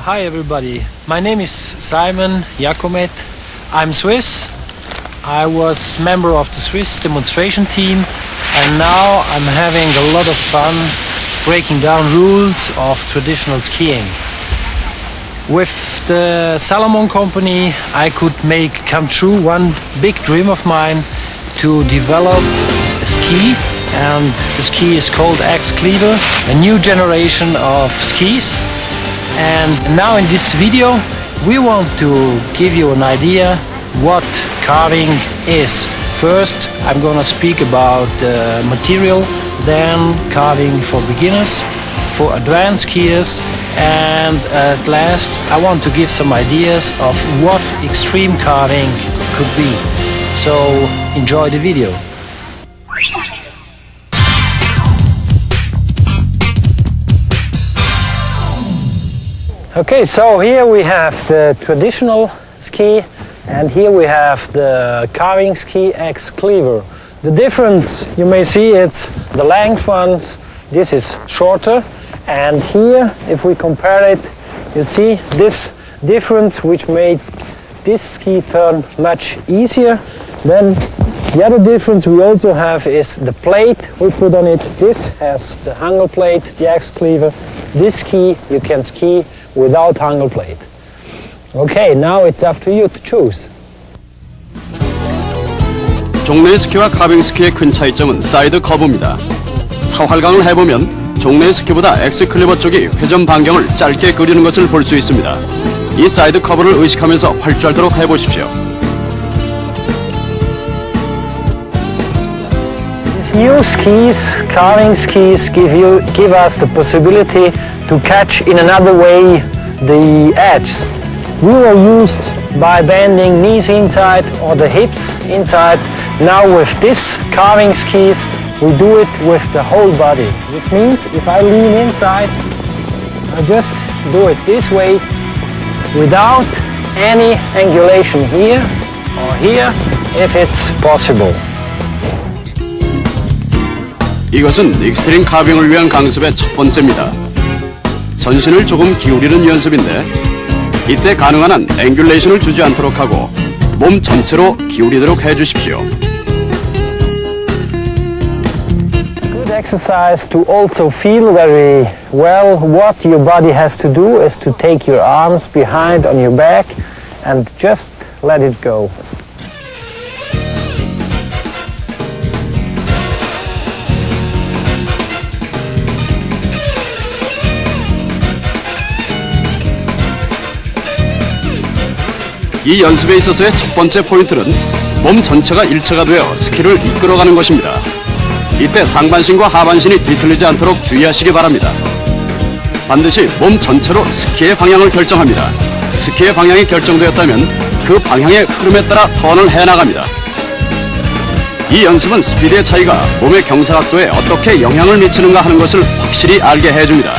Hi everybody, my name is Simon Jakomet. I'm Swiss. I was member of the Swiss demonstration team and now I'm having a lot of fun breaking down rules of traditional skiing. With the Salomon company I could make come true one big dream of mine to develop a ski, and the ski is called Extreame, a new generation of skis. And now in this video we want to give you an idea what carving is. First I'm gonna speak about the material, then carving for beginners, for advanced skiers, and at last I want to give some ideas of what extreme carving could be. So enjoy the video. Okay, so here we have the traditional ski and here we have the carving ski Extreame. The difference you may see, it's the length ones, this is shorter, and here if we compare it, you see this difference which made this ski turn much easier. Then the other difference we also have is the plate we put on it. This has the hanger plate, the Extreame. This ski you can ski without hanger plate. Okay, now it's up to you to choose. 종래 스키와 카빙 스키의 큰 차이점은 사이드 커브입니다. 사활강을 해보면 종래 스키보다 엑스클리버 쪽이 회전 반경을 짧게 그리는 것을 볼 수 있습니다. 이 사이드 커브를 의식하면서 활주하도록 해보십시오. These new skis, carving skis, give us the possibility to catch in another way the edges. We were used by bending knees inside or the hips inside. Now with this carving skis we do it with the whole body. This means if I lean inside, I just do it this way without any angulation here or here if it's possible. 이것은 익스트림 카빙을 위한 강습의 첫 번째입니다. 전신을 조금 기울이는 연습인데 이때 가능한 한 앵귤레이션을 주지 않도록 하고 몸 전체로 기울이도록 해주십시오. Good exercise to also feel very well what your body has to do is to take your arms behind on your back and just let it go. 이 연습에 있어서의 첫 번째 포인트는 몸 전체가 일체가 되어 스키를 이끌어가는 것입니다. 이때 상반신과 하반신이 뒤틀리지 않도록 주의하시기 바랍니다. 반드시 몸 전체로 스키의 방향을 결정합니다. 스키의 방향이 결정되었다면 그 방향의 흐름에 따라 턴을 해나갑니다. 이 연습은 스피드의 차이가 몸의 경사각도에 어떻게 영향을 미치는가 하는 것을 확실히 알게 해줍니다.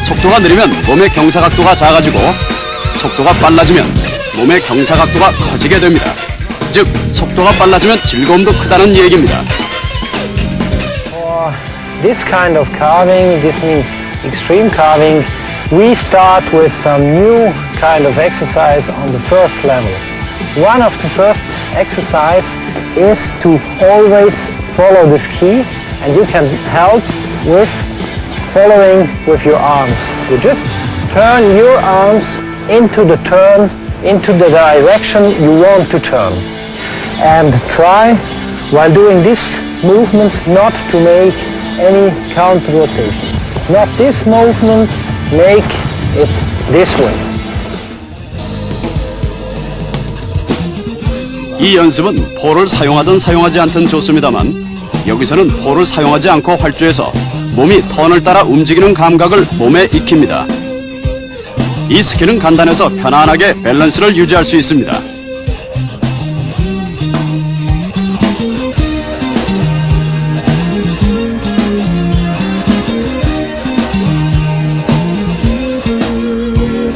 속도가 느리면 몸의 경사각도가 작아지고 속도가 빨라지면 몸의 경사각도가 커지게 됩니다. 즉, 속도가 빨라지면 즐거움도 크다는 얘기입니다. For this kind of carving, this means extreme carving, we start with some new kind of exercise on the first level. One of the first exercise is to always follow the ski, and you can help with following with your arms. You just turn your arms into the turn, into the direction you want to turn, and try while doing this movement not to make any counter rotations. Not this movement, make it this way. 이 연습은 폴을 사용하든 사용하지 않든 좋습니다만 여기서는 폴을 사용하지 않고 활주해서 몸이 턴을 따라 움직이는 감각을 몸에 익힙니다. 이 스키는 간단해서 편안하게 밸런스를 유지할 수 있습니다.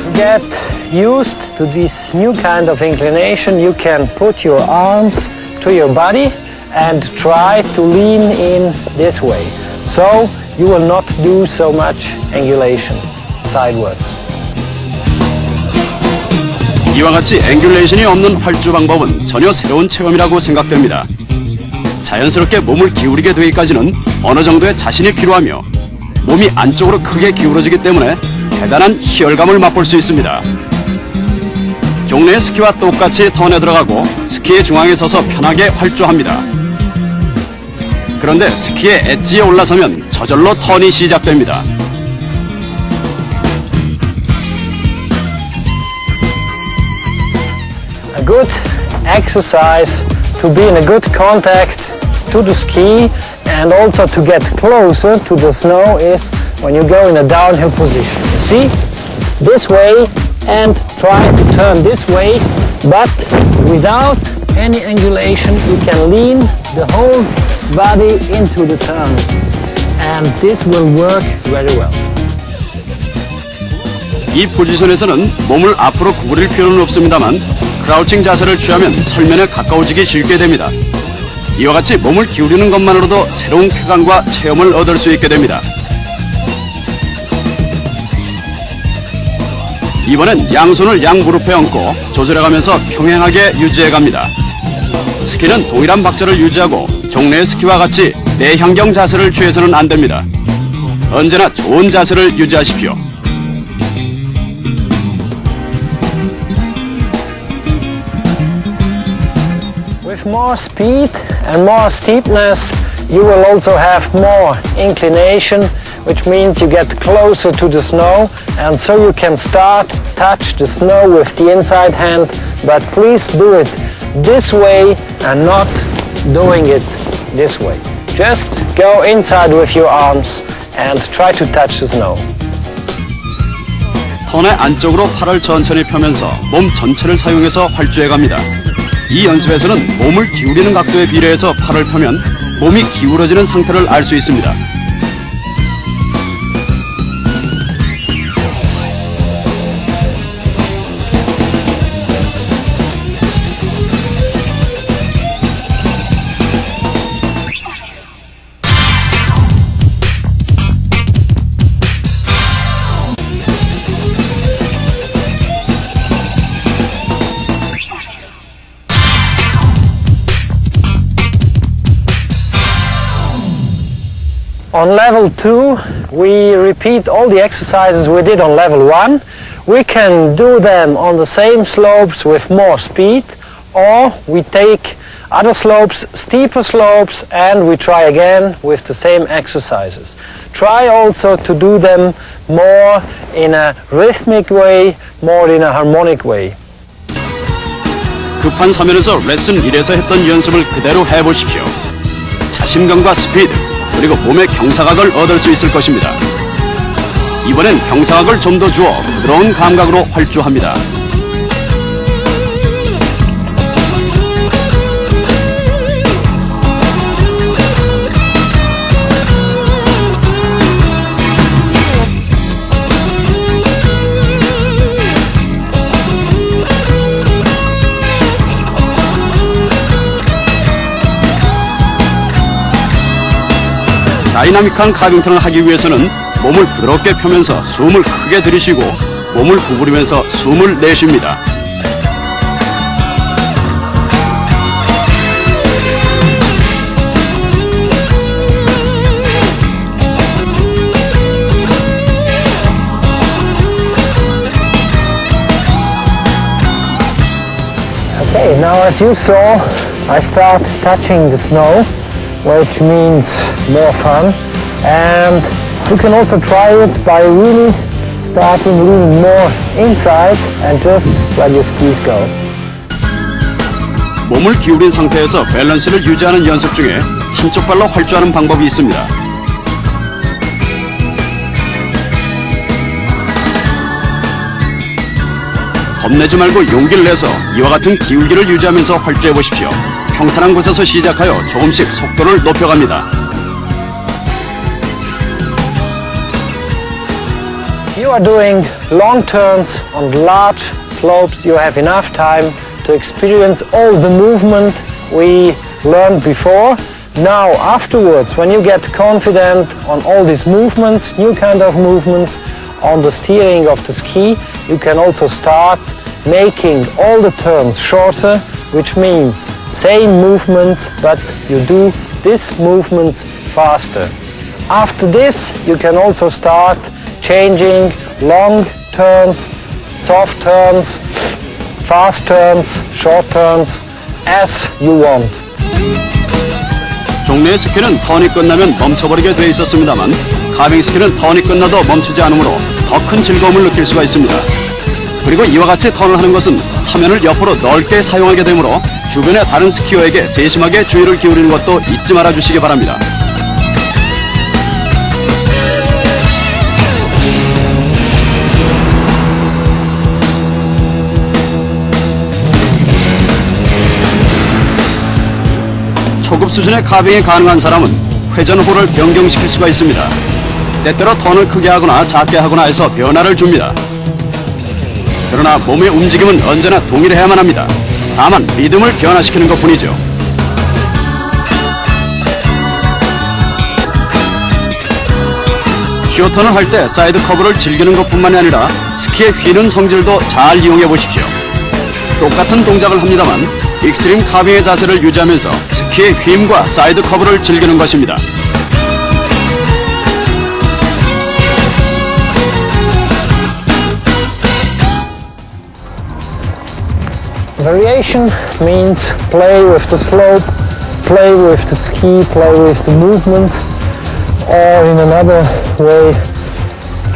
To get used to this new kind of inclination, you can put your arms to your body and try to lean in this way. So you will not do so much angulation sideways. 이와 같이 앵귤레이션이 없는 활주 방법은 전혀 새로운 체험이라고 생각됩니다. 자연스럽게 몸을 기울이게 되기까지는 어느 정도의 자신이 필요하며 몸이 안쪽으로 크게 기울어지기 때문에 대단한 희열감을 맛볼 수 있습니다. 종래의 스키와 똑같이 턴에 들어가고 스키의 중앙에 서서 편하게 활주합니다. 그런데 스키의 엣지에 올라서면 저절로 턴이 시작됩니다. A good exercise to be in a good contact to the ski and also to get closer to the snow is when you go in a downhill position. You see? This way and try to turn this way, but without any angulation you can lean the whole body into the turn and this will work very well. 이 포지션에서는 몸을 앞으로 구부릴 필요는 없습니다만 크라우칭 자세를 취하면 설면에 가까워지기 쉽게 됩니다. 이와 같이 몸을 기울이는 것만으로도 새로운 쾌감과 체험을 얻을 수 있게 됩니다. 이번엔 양손을 양무릎에 얹고 조절해가면서 평행하게 유지해갑니다. 스키는 동일한 박자를 유지하고 종래의 스키와 같이 내향경 자세를 취해서는 안 됩니다. 언제나 좋은 자세를 유지하십시오. With more speed and more steepness, you will also have more inclination, which means you get closer to the snow, and so you can start touch the snow with the inside hand, but please do it this way and not doing it this way. Just go inside with your arms and try to touch the snow. 턴의 안쪽으로 팔을 천천히 펴면서 몸 전체를 사용해서 활주해갑니다. 이 연습에서는 몸을 기울이는 각도에 비례해서 팔을 펴면 몸이 기울어지는 상태를 알 수 있습니다. On level 2, we repeat all the exercises we did on level 1. We can do them on the same slopes with more speed, or we take other slopes, steeper slopes, and we try again with the same exercises. Try also to do them more in a rhythmic way, more in a harmonic way. 급한 사면에서 레슨 1에서 했던 연습을 그대로 해보십시오. 자신감과 스피드, 그리고 몸의 경사각을 얻을 수 있을 것입니다. 이번엔 경사각을 좀 더 주어 부드러운 감각으로 활주합니다. 다이나믹한 카빙턴을 하기 위해서는 몸을 부드럽게 펴면서 숨을 크게 들이쉬고 몸을 구부리면서 숨을 내쉽니다. Okay, now as you saw, I start touching the snow, which means more fun, and you can also try it by really starting leaning more inside and just let your skis go. 몸을 기울인 상태에서 밸런스를 유지하는 연습 중에 한쪽 발로 활주하는 방법이 있습니다. 겁내지 말고 용기를 내서 이와 같은 기울기를 유지하면서 활주해 보십시오. 평탄한 곳에서 시작하여 조금씩 속도를 높여갑니다. You are doing long turns on large slopes. You have enough time to experience all the movement we learned before. Now afterwards, when you get confident on all these movements, new kind of movements, on the steering of the ski, you can also start making all the turns shorter, which means same movements, but you do these movements faster. After this, you can also start changing long turns, soft turns, fast turns, short turns, as you want. 종래의 스키는 턴이 끝나면 멈춰버리게 돼 있었습니다만 카빙 스키는 턴이 끝나도 멈추지 않으므로 더 큰 즐거움을 느낄 수가 있습니다. 그리고 이와 같이 턴을 하는 것은 사면을 옆으로 넓게 사용하게 되므로 주변의 다른 스키어에게 세심하게 주의를 기울이는 것도 잊지 말아 주시기 바랍니다. 초급 수준의 카빙이 가능한 사람은 회전호를 변경시킬 수가 있습니다. 때때로 턴을 크게 하거나 작게 하거나 해서 변화를 줍니다. 그러나 몸의 움직임은 언제나 동일해야만 합니다. 다만 리듬을 변화시키는 것뿐이죠. 쇼턴을 할 때 사이드 커브를 즐기는 것뿐만이 아니라 스키의 휘는 성질도 잘 이용해 보십시오. 똑같은 동작을 합니다만 익스트림 카빙의 자세를 유지하면서 스키의 휨과 사이드 커브를 즐기는 것입니다. Variation means play with the slope, play with the ski, play with the movements, or in another way,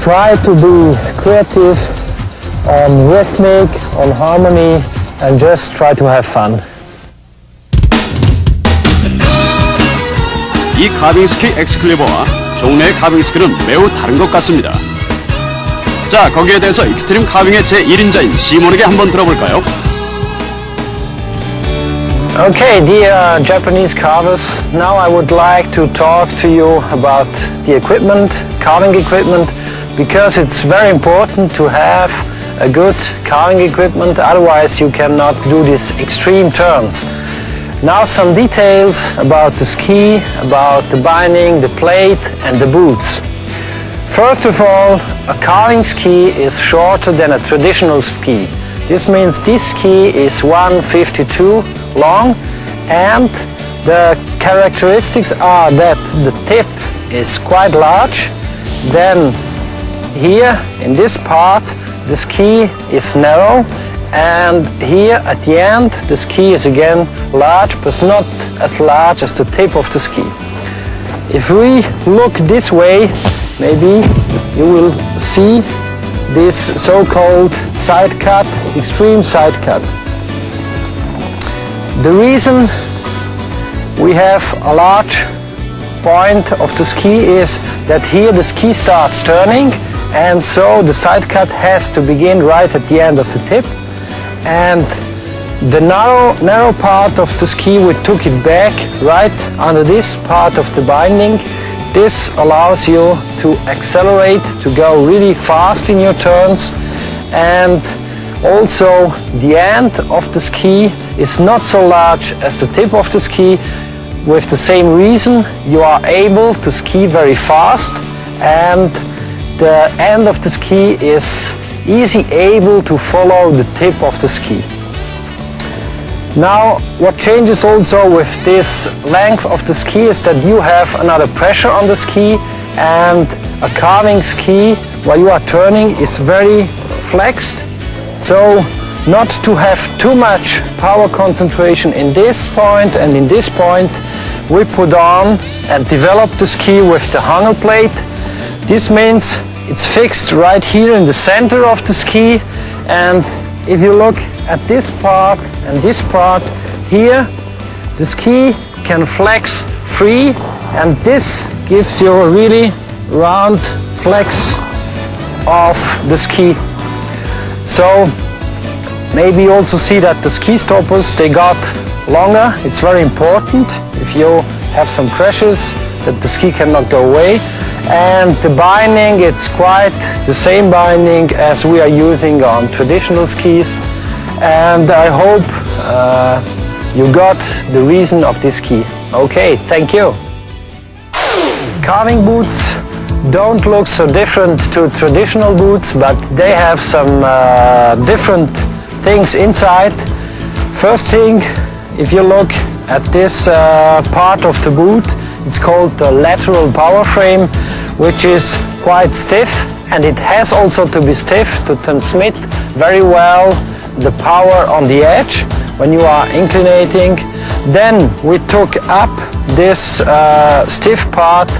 try to be creative on rhythmic, on harmony, and just try to have fun. 이 카빙 스키 엑스클리버와 종래의 카빙 스키는 매우 다른 것 같습니다. 자, 거기에 대해서 익스트림 카빙의 제1인자인 시몬에게 한번 들어볼까요? Okay, dear Japanese carvers, now I would like to talk to you about the equipment, carving equipment, because it's very important to have a good carving equipment, otherwise you cannot do these extreme turns. Now some details about the ski, about the binding, the plate and the boots. First of all, a carving ski is shorter than a traditional ski. This means this ski is 152 long, and the characteristics are that the tip is quite large. Then here in this part the ski is narrow, and here at the end the ski is again large, but not as large as the tip of the ski. If we look this way, maybe you will see this so-called side cut, extreme side cut. The reason we have a large point of the ski is that here the ski starts turning, and so the side cut has to begin right at the end of the tip, and the narrow part of the ski, we took it back right under this part of the binding. This allows you to accelerate, to go really fast in your turns, and also the end of the ski is not so large as the tip of the ski. With the same reason, you are able to ski very fast, and the end of the ski is easy able to follow the tip of the ski. Now, what changes also with this length of the ski is that you have another pressure on the ski, and a carving ski while you are turning is very flexed, so not to have too much power concentration in this point and in this point, we put on and develop the ski with the hanger plate. This means it's fixed right here in the center of the ski, and if you look at this part and this part here, the ski can flex free, and this gives you a really round flex of the ski. So maybe you also see that the ski stoppers, they got longer. It's very important if you have some crashes that the ski cannot go away. And the binding, it's quite the same binding as we are using on traditional skis. And I hope you got the reason of this ski. Okay, thank you. Carving boots don't look so different to traditional boots, but they have some different things inside. First thing, if you look at this part of the boot, it's called the lateral power frame, which is quite stiff, and it has also to be stiff to transmit very well the power on the edge when you are inclinating. Then we took up this stiff part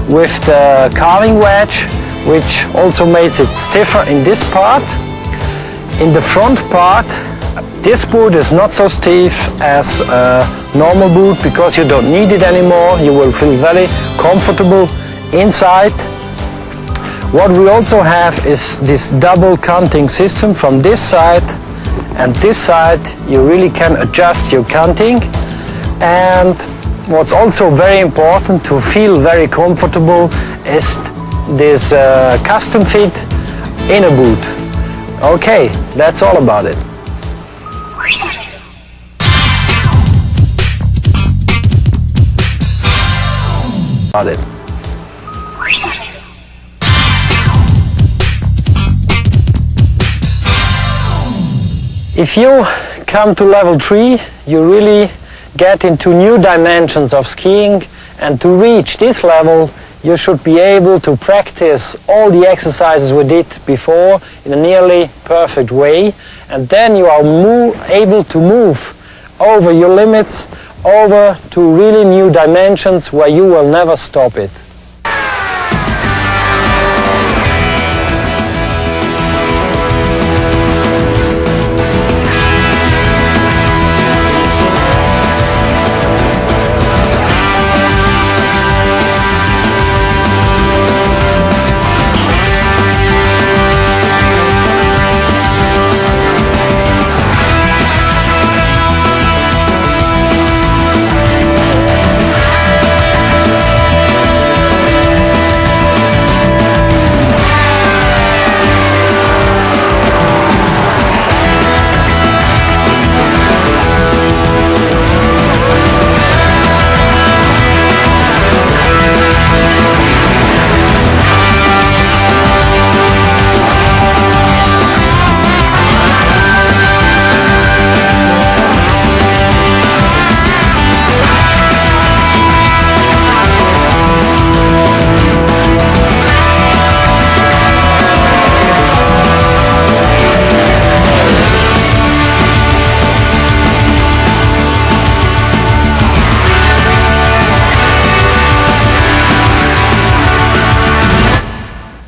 with the carving wedge, which also makes it stiffer in this part. In the front part, this boot is not so stiff as a normal boot because you don't need it anymore. You will feel very comfortable inside. What we also have is this double canting system from this side and this side. You really can adjust your canting. And what's also very important to feel very comfortable is this custom fit inner boot. Okay, that's all about it. If you come to level 3, you really get into new dimensions of skiing, and to reach this level you should be able to practice all the exercises we did before in a nearly perfect way, and then you are able to move over your limits, over to really new dimensions where you will never stop it.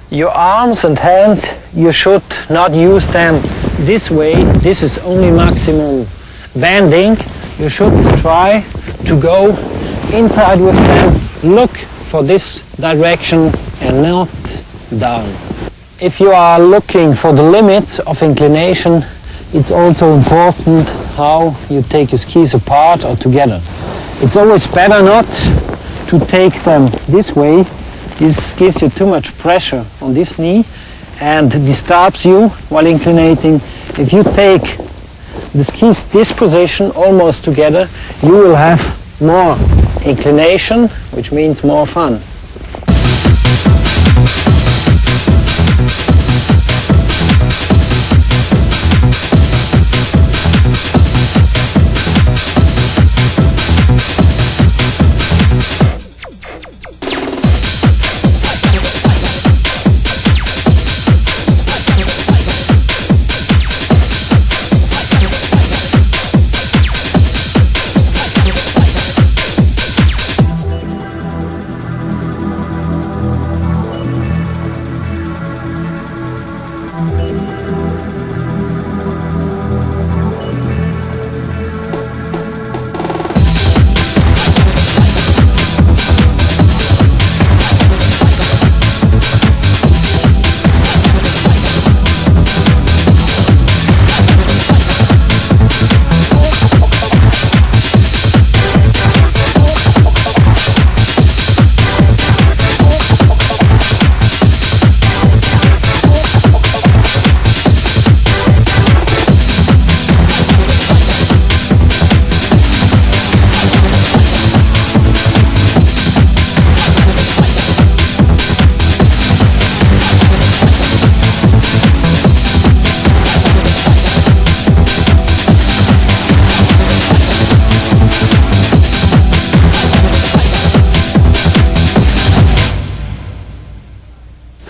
Your arms and hands, you should not use them this way. This is only maximum bending. You should try to go inside with them. Look for this direction and not down. If you are looking for the limits of inclination, it's also important how you take your skis apart or together. It's always better not to take them this way. This gives you too much pressure on this knee and disturbs you while inclinating. If you take the skis this position almost together, you will have more inclination, which means more fun.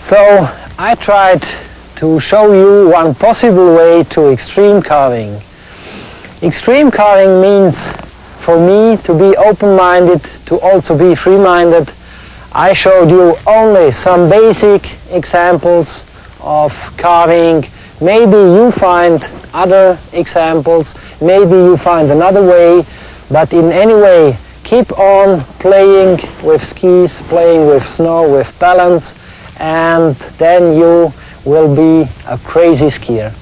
So I tried to show you one possible way to extreme carving. Extreme carving means for me to be open-minded, to also be free-minded. I showed you only some basic examples of carving. Maybe you find other examples, maybe you find another way, but in any way keep on playing with skis, playing with snow, with balance, and then you will be a crazy skier.